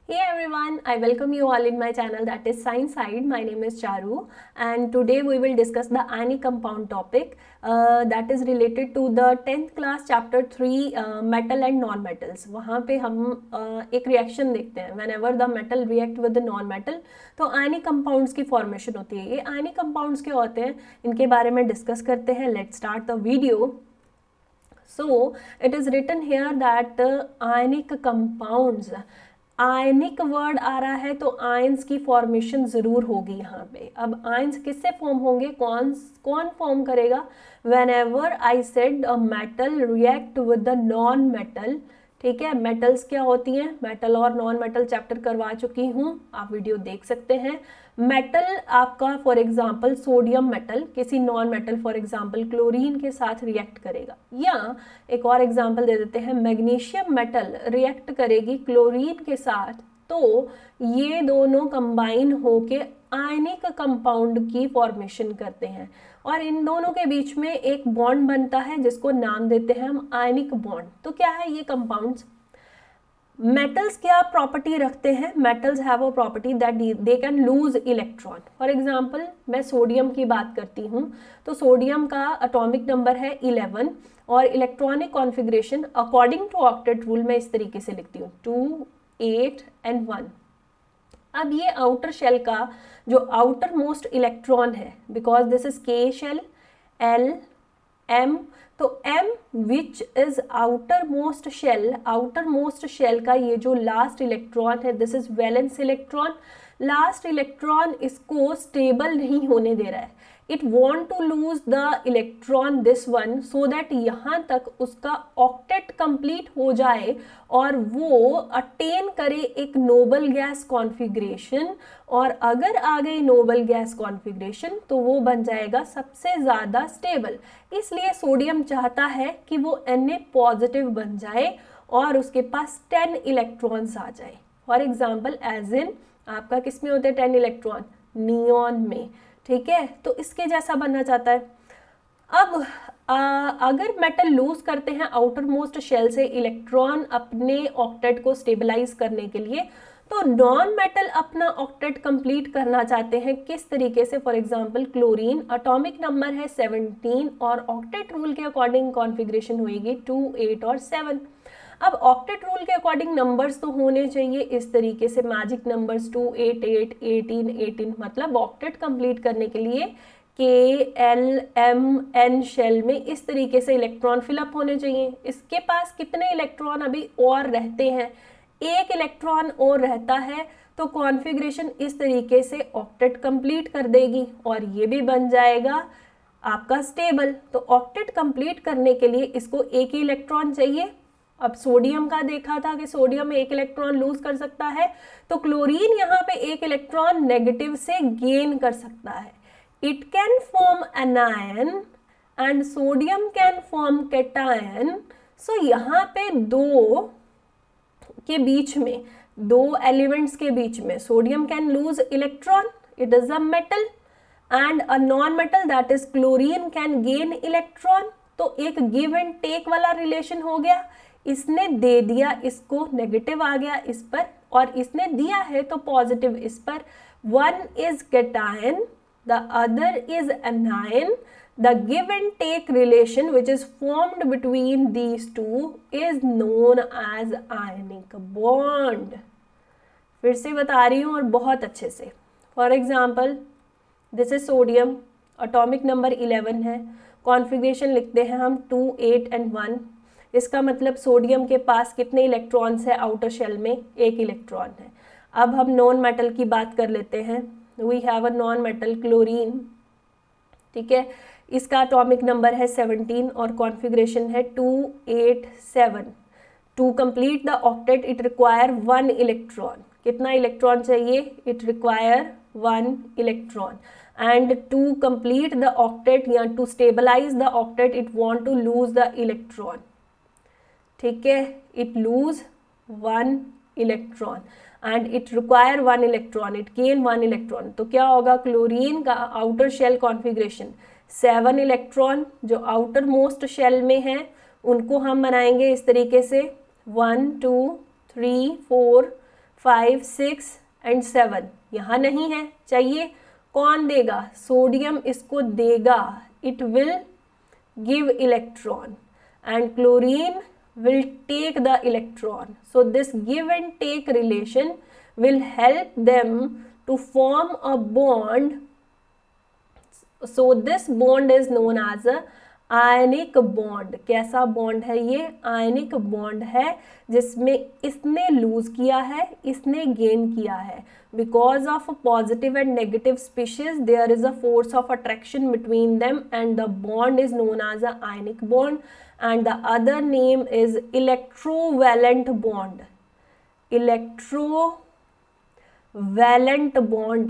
Hey everyone, I welcome you all in my channel that is Science Side. My name is Charu and today we will discuss the ionic compound topic that is related to the 10th class chapter 3 metal and non-metals. वहाँ पे हम एक reaction देखते हैं whenever the metal react with the non-metal तो ionic compounds की formation होती है. ये ionic compounds क्या होते हैं इनके बारे में डिस्कस करते हैं. Let's start the video. So it is written here that ionic compounds, ionic word आ रहा है तो आयंस की फॉर्मेशन ज़रूर होगी यहाँ पे. अब आयंस किससे फॉर्म होंगे, कौन फॉर्म करेगा? When ever I said a metal react with the non metal. ठीक है, मेटल्स क्या होती हैं, मेटल और नॉन मेटल चैप्टर करवा चुकी हूँ, आप वीडियो देख सकते हैं. मेटल आपका फॉर एग्जांपल सोडियम मेटल किसी non metal for example chlorine के साथ रिएक्ट करेगा. या एक और एग्जांपल दे देते हैं, मैग्नीशियम मेटल रिएक्ट करेगी क्लोरीन के साथ. तो ये दोनों कंबाइन होके आयनिक कंपाउंड की फॉर्मेशन करते हैं और इन दोनों के बीच में एक बॉन्ड बनता है जिसको नाम देते हैं हम आयनिक बॉन्ड. तो क्या है ये कंपाउंड्स? मेटल्स क्या प्रॉपर्टी रखते हैं? Metals have a property that they can lose electron. For example मैं सोडियम की बात करती हूँ तो सोडियम का एटॉमिक नंबर है 11 और electronic configuration according to octet rule मैं इस तरीके से लिखती हूँ 2, 8 and 1. अब ये आउटर शेल का जो आउटर मोस्ट इलेक्ट्रॉन है, because this is K shell, L, M, तो M which is outer most shell का ये जो लास्ट इलेक्ट्रॉन है this is valence electron. Last electron इसको स्टेबल नहीं होने दे रहा है. It want to lose the electron this one so that यहाँ तक उसका ऑक्टेट कंप्लीट हो जाए और वो अटेन करे एक नोबल गैस कॉन्फ़िगरेशन. और अगर आ गई नोबल गैस कॉन्फ़िगरेशन तो वो बन जाएगा सबसे ज़्यादा स्टेबल. इसलिए सोडियम चाहता है कि वो Na पॉजिटिव बन जाए और उसके पास 10 इलेक्ट्रॉन्स आ जाए. फॉर एग्जाम्पल एज इन आपका किस में होते हैं 10 इलेक्ट्रॉन? नियॉन में. ठीक है, तो इसके जैसा बनना चाहता है. अब अगर मेटल लूज करते हैं आउटर मोस्ट शेल से इलेक्ट्रॉन अपने ऑक्टेट को स्टेबलाइज करने के लिए, तो नॉन मेटल अपना ऑक्टेट कंप्लीट करना चाहते हैं किस तरीके से? For example chlorine atomic number है 17 और ऑक्टेट रूल के अकॉर्डिंग कॉन्फ़िगरेशन होगी 2, 8 और 7. अब ऑक्टेट रूल के अकॉर्डिंग नंबर्स तो होने चाहिए इस तरीके से मैजिक नंबर्स 2, 8, 8, 18, 18. मतलब ऑक्टेट कंप्लीट करने के लिए के, एल, एम, एन शेल में इस तरीके से इलेक्ट्रॉन फिलअप होने चाहिए. इसके पास कितने इलेक्ट्रॉन अभी और रहते हैं? एक इलेक्ट्रॉन और रहता है. तो कॉन्फ़िगरेशन इस तरीके से ऑक्टेट कंप्लीट कर देगी और ये भी बन जाएगा आपका स्टेबल. तो ऑक्टेट कंप्लीट करने के लिए इसको एक ही इलेक्ट्रॉन चाहिए. अब सोडियम का देखा था कि सोडियम एक इलेक्ट्रॉन लूज कर सकता है, तो क्लोरीन यहाँ पे एक इलेक्ट्रॉन नेगेटिव से गेन कर सकता है. It can form anion and sodium can form cation. So यहाँ पे दो एलिमेंट्स के बीच में sodium can lose electron, it is a metal, and a non metal that is chlorine can gain electron. तो एक गिव एंड टेक वाला relation हो गया. इसने दे दिया, इसको नेगेटिव आ गया इस पर, और इसने दिया है तो पॉजिटिव इस पर. One is cation, the other is anion. The give and take relation which is formed between these two is known as ionic bond. फिर से बता रही हूँ और बहुत अच्छे से. For example this is sodium, atomic number 11 है, कॉन्फ़िगरेशन लिखते हैं हम 2, 8 and 1. इसका मतलब सोडियम के पास कितने इलेक्ट्रॉन्स है आउटर शेल में? एक इलेक्ट्रॉन है. अब हम नॉन मेटल की बात कर लेते हैं. We have a non metal chlorine. ठीक है, इसका एटॉमिक नंबर है 17 और कॉन्फ़िगरेशन है 2, 8, 7. To complete the octet it require 1 electron. कितना इलेक्ट्रॉन चाहिए? It require 1 electron. And to complete the octet या to stabilize the octet it want to lose the electron. ठीक है, it lose 1 electron and it require 1 electron, it gain 1 electron. तो क्या होगा? Chlorine का outer shell configuration 7 electron जो outer most shell में है उनको हम बनाएंगे इस तरीके से 1, 2, 3, 4, 5, 6 एंड 7 यहाँ नहीं है, चाहिए, कौन देगा, सोडियम इसको देगा, it will give electron and chlorine will take the electron. So this give and take relation will help them to form a bond. So this bond is known as a ionic bond. कैसा bond है ये, ionic bond है जिसमें इसने loose किया है, इसने gain किया है. Because of positive and negative species there is a force of attraction between them and the bond is known as a ionic bond and the other name is electrovalent bond. Electrovalent bond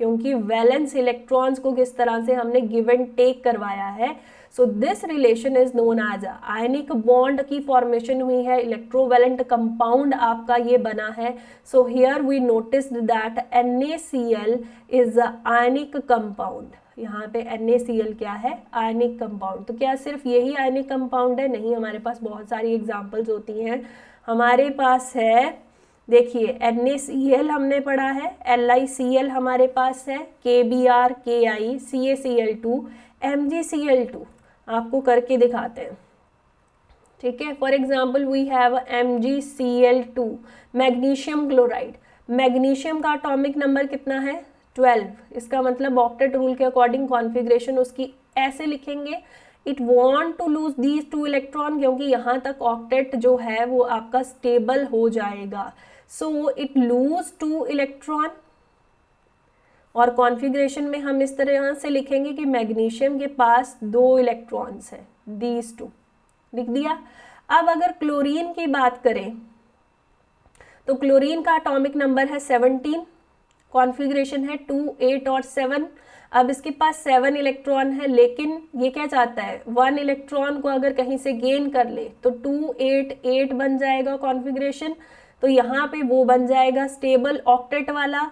क्योंकि valence electrons को किस तरह से हमने give and take करवाया है. So this relation is known as ionic bond की formation हुई है, इलेक्ट्रोवैलेंट कंपाउंड आपका ये बना है. So here we notice that NaCl is a ionic compound. यहाँ पे NaCl क्या है, आयनिक कंपाउंड. तो क्या सिर्फ यही आयनिक कंपाउंड है, नहीं, हमारे पास बहुत सारी एग्जांपल्स होती हैं. हमारे पास है, देखिए, NaCl हमने पढ़ा है, LiCl हमारे पास है, KBr, Ki, CaCl2, MgCl2. आपको करके दिखाते हैं, ठीक है. For example we have MgCl2, magnesium chloride. Magnesium का एटॉमिक नंबर कितना है, 12. इसका मतलब ऑक्टेट रूल के अकॉर्डिंग कॉन्फ़िगरेशन उसकी ऐसे लिखेंगे, it want to lose these 2 electron, क्योंकि यहाँ तक ऑक्टेट जो है वो आपका स्टेबल हो जाएगा. So it lose 2 electron. और कॉन्फ़िगरेशन में हम इस तरह से लिखेंगे कि मैग्नीशियम के पास 2 इलेक्ट्रॉन्स हैं, दीज 2 लिख दिया. अब अगर क्लोरीन की बात करें तो क्लोरीन का एटॉमिक नंबर है 17, कॉन्फ़िगरेशन है 2, 8 और 7. अब इसके पास 7 इलेक्ट्रॉन है, लेकिन ये क्या चाहता है, 1 इलेक्ट्रॉन को अगर कहीं से गेन कर ले तो 2, 8, 8 बन जाएगा कॉन्फ़िगरेशन. तो यहाँ पे वो बन जाएगा स्टेबल ऑक्टेट वाला.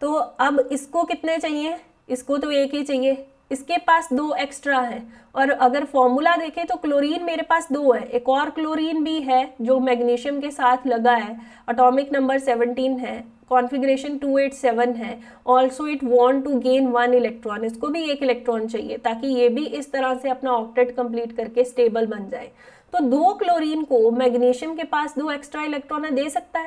तो अब इसको कितने चाहिए, इसको तो एक ही चाहिए, इसके पास 2 एक्स्ट्रा है. और अगर फॉर्मूला देखें तो क्लोरीन मेरे पास 2 है, एक और क्लोरीन भी है जो मैग्नीशियम के साथ लगा है, एटॉमिक नंबर 17 है, कॉन्फ़िगरेशन 287 है. Also it want to gain 1 electron, इसको भी 1 इलेक्ट्रॉन चाहिए ताकि ये भी इस तरह से अपना ऑक्टेट कंप्लीट करके स्टेबल बन जाए. तो 2 क्लोरीन को मैग्नीशियम के पास 2 एक्स्ट्रा इलेक्ट्रॉन दे सकता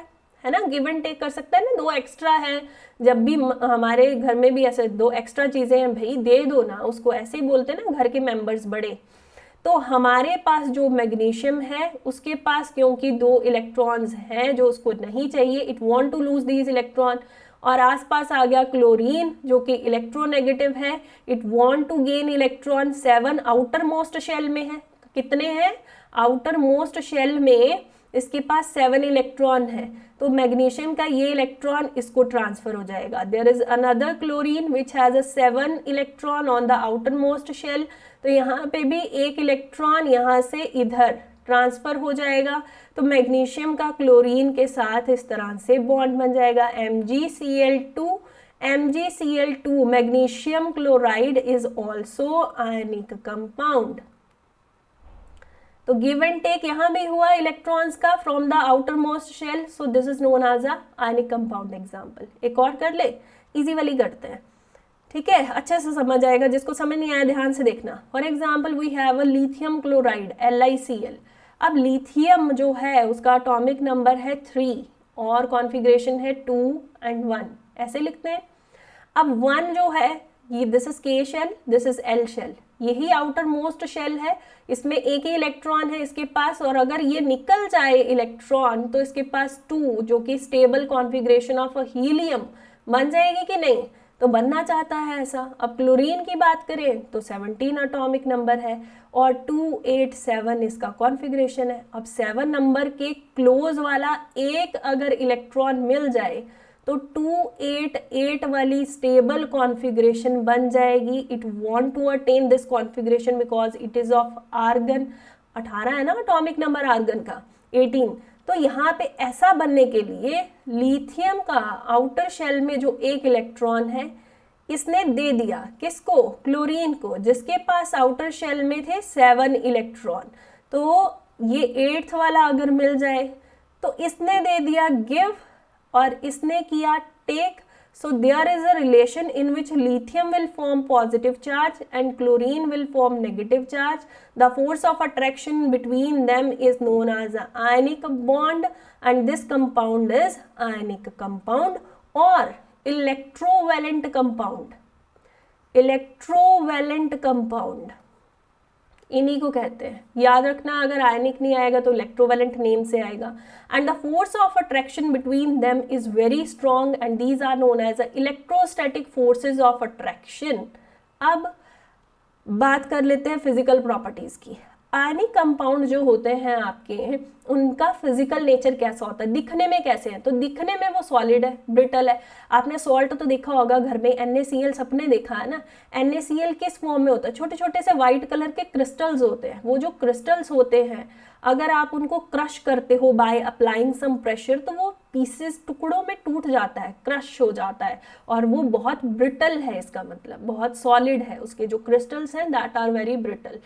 है ना, गिव एंड टेक कर सकता है ना, 2 एक्स्ट्रा है. जब भी हमारे घर में भी ऐसे 2 एक्स्ट्रा चीज़ें हैं, भाई दे दो ना, उसको ऐसे ही बोलते हैं ना घर के मेंबर्स बड़े. तो हमारे पास जो मैग्नीशियम है उसके पास क्योंकि 2 इलेक्ट्रॉन्स हैं जो उसको नहीं चाहिए, it want to lose these electron. और आसपास आ गया क्लोरीन जो कि इलेक्ट्रोनेगेटिव है, it want to gain electron. 7 outer most shell में है, कितने हैं, आउटर मोस्ट शेल में इसके पास 7 इलेक्ट्रॉन है. तो मैग्नीशियम का ये इलेक्ट्रॉन इसको ट्रांसफर हो जाएगा. There is another chlorine which has a 7 electron on the outer most shell. तो यहाँ पे भी 1 इलेक्ट्रॉन यहाँ से इधर ट्रांसफर हो जाएगा. तो मैग्नीशियम का क्लोरीन के साथ इस तरह से बॉन्ड बन जाएगा, MgCl2. MgCl2 magnesium chloride is also ionic compound. तो गिव एंड टेक यहाँ भी हुआ इलेक्ट्रॉन्स का from the outer most shell. So this is known as a ionic compound example. एक और कर ले, इजी वाली करते हैं, ठीक है, अच्छे से समझ आएगा. जिसको समझ नहीं आया ध्यान से देखना. For example we have a lithium chloride, LiCl. अब लिथियम जो है उसका एटॉमिक नंबर है 3 और कॉन्फ़िगरेशन है 2 and 1, ऐसे लिखते हैं. अब 1 जो है ये, this is K shell, this is L shell, यही आउटर मोस्ट शेल है, इसमें 1 ही इलेक्ट्रॉन है इसके पास. और अगर ये निकल जाए इलेक्ट्रॉन तो इसके पास 2 जो कि स्टेबल कॉन्फ़िगरेशन ऑफ हीलियम बन जाएगी कि नहीं, तो बनना चाहता है ऐसा. अब क्लोरीन की बात करें तो 17 एटॉमिक नंबर है और 287 इसका कॉन्फ़िगरेशन है. अब 7 नंबर के क्लोज वाला एक अगर इलेक्ट्रॉन मिल जाए तो 288 वाली स्टेबल कॉन्फ़िगरेशन बन जाएगी. It want to attain this configuration because it is of argon. 18 है ना एटॉमिक नंबर आर्गन का, 18. तो यहाँ पे ऐसा बनने के लिए लिथियम का आउटर शेल में जो 1 इलेक्ट्रॉन है इसने दे दिया किसको, क्लोरीन को, जिसके पास आउटर शेल में थे 7 इलेक्ट्रॉन. तो ये 8th वाला अगर मिल जाए तो इसने दे दिया गिव और इसने किया take. So there is a relation in which lithium will form positive charge and chlorine will form negative charge. The force of attraction between them is known as an ionic bond, and this compound is ionic compound or electrovalent compound. Electrovalent compound इन्हीं को कहते हैं. याद रखना, अगर आयनिक नहीं आएगा तो इलेक्ट्रोवेलेंट नेम से आएगा. And the force of attraction between them is very strong and these are known as electrostatic forces of attraction. अब बात कर लेते हैं फिजिकल प्रॉपर्टीज की. आयनिक कंपाउंड जो होते हैं आपके, उनका फिजिकल नेचर कैसा होता है, दिखने में कैसे है? तो दिखने में वो सॉलिड है, ब्रिटल है. आपने सॉल्ट तो देखा होगा घर में, NaCl सबने देखा है ना. NaCl किस फॉर्म में होता है? छोटे छोटे से व्हाइट कलर के क्रिस्टल्स होते हैं. वो जो क्रिस्टल्स होते हैं, अगर आप उनको क्रश करते हो बाय अप्लाइंग सम प्रेशर, तो वो पीसेस, टुकड़ों में टूट जाता है, क्रश हो जाता है, और वो बहुत ब्रिटल है. इसका मतलब बहुत सॉलिड है. उसके जो क्रिस्टल्स हैं दैट आर वेरी ब्रिटल.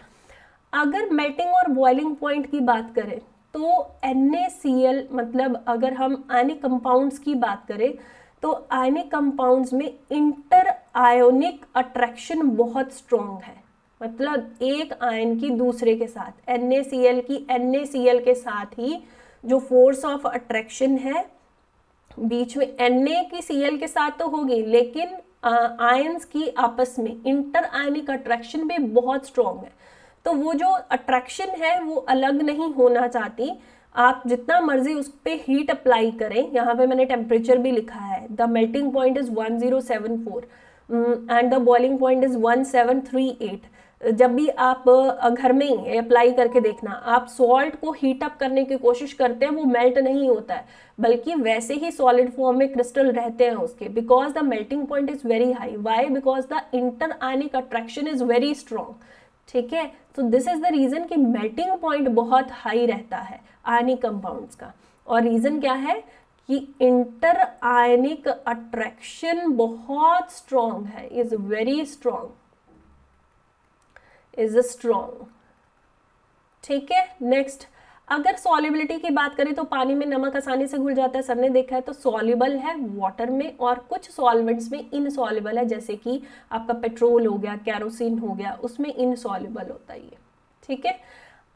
अगर मेल्टिंग और बॉइलिंग पॉइंट की बात करें तो NaCl, मतलब अगर हम आयनिक कंपाउंड्स की बात करें तो आयनिक कंपाउंड्स में इंटर आयोनिक अट्रैक्शन बहुत स्ट्रॉन्ग है. मतलब एक आयन की दूसरे के साथ, NaCl की NaCl के साथ ही जो फोर्स ऑफ अट्रैक्शन है बीच में, Na की Cl के साथ तो होगी, लेकिन आयन्स की आपस में इंटर आयनिक अट्रैक्शन भी बहुत स्ट्रॉन्ग है. तो वो जो अट्रैक्शन है वो अलग नहीं होना चाहती. आप जितना मर्जी उस पर हीट अप्लाई करें, यहाँ पे मैंने टेम्परेचर भी लिखा है. The melting point is 1074 and the boiling point is 1738. जब भी आप घर में ही अप्लाई करके देखना, आप सॉल्ट को हीट अप करने की कोशिश करते हैं, वो मेल्ट नहीं होता है, बल्कि वैसे ही सॉलिड फॉर्म में क्रिस्टल रहते हैं उसके. Because the melting point is very high. Why? Because the inter ionic attraction is very strong. ठीक है, तो दिस इज द रीजन कि मेल्टिंग पॉइंट बहुत हाई रहता है आयनिक कंपाउंड्स का. और रीजन क्या है कि इंटर आयनिक अट्रैक्शन बहुत स्ट्रॉन्ग है, is very strong, is strong. ठीक है, नेक्स्ट, अगर सॉल्युबिलिटी की बात करें तो पानी में नमक आसानी से घुल जाता है, सबने देखा है. तो सॉल्युबल है वाटर में, और कुछ सॉल्वेंट्स में इनसॉल्युबल है, जैसे कि आपका पेट्रोल हो गया, कैरोसिन हो गया, उसमें इनसॉल्युबल होता है ये. ठीक है.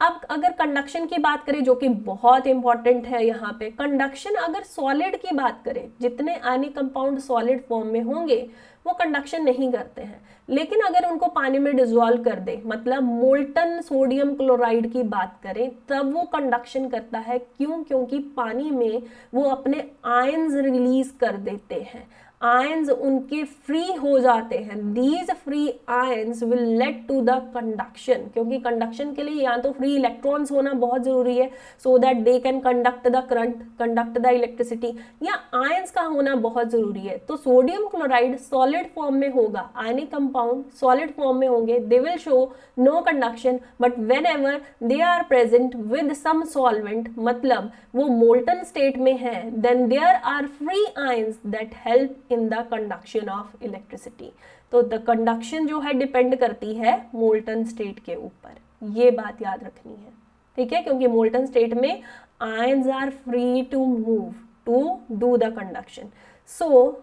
अब अगर कंडक्शन की बात करें, जो कि बहुत इंपॉर्टेंट है यहाँ पे, कंडक्शन अगर सॉलिड की बात करें, जितने आयनिक कंपाउंड सॉलिड फॉर्म में होंगे वो कंडक्शन नहीं करते हैं. लेकिन अगर उनको पानी में डिसॉल्व कर दे, मतलब मोल्टन सोडियम क्लोराइड की बात करें, तब वो कंडक्शन करता है. क्यों? क्योंकि पानी में वो अपने आयंस रिलीज कर देते हैं, आयंस उनके फ्री हो जाते हैं. These free ions will lead to the conduction, क्योंकि कंडक्शन के लिए यहाँ तो फ्री इलेक्ट्रॉन्स होना बहुत जरूरी है, so that they can conduct the current, conduct the electricity. या आयंस का होना बहुत जरूरी है. तो सोडियम क्लोराइड सॉलिड फॉर्म में होगा, आयनिक कंपाउंड सॉलिड फॉर्म में होंगे, they will show no conduction. But whenever they are present with some solvent, मतलब वो मोल्टन स्टेट में है, then there are free ions that help in the conduction of electricity. तो the conduction जो है depend करती है molten state के ऊपर, ये बात याद रखनी है. ठीक है, क्योंकि मोल्टन स्टेट में ions are free to move to do the conduction. So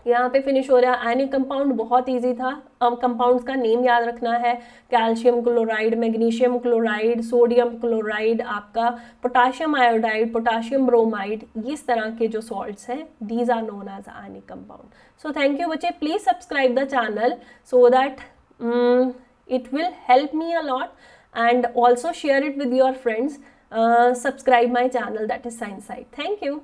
यहाँ पे फिनिश हो रहा है. आयनिक कंपाउंड बहुत इजी था. अब कंपाउंड्स का नेम याद रखना है, calcium chloride, magnesium chloride, sodium chloride, आपका पोटाशियम आयोडाइड, पोटाशियम ब्रोमाइड, इस तरह के जो सॉल्ट्स हैं, these are known as ionic compound. So thank you बच्चे. Please subscribe the channel so that it will help me a lot, and also share it with your friends. Subscribe my channel, that is Science Side. Thank you.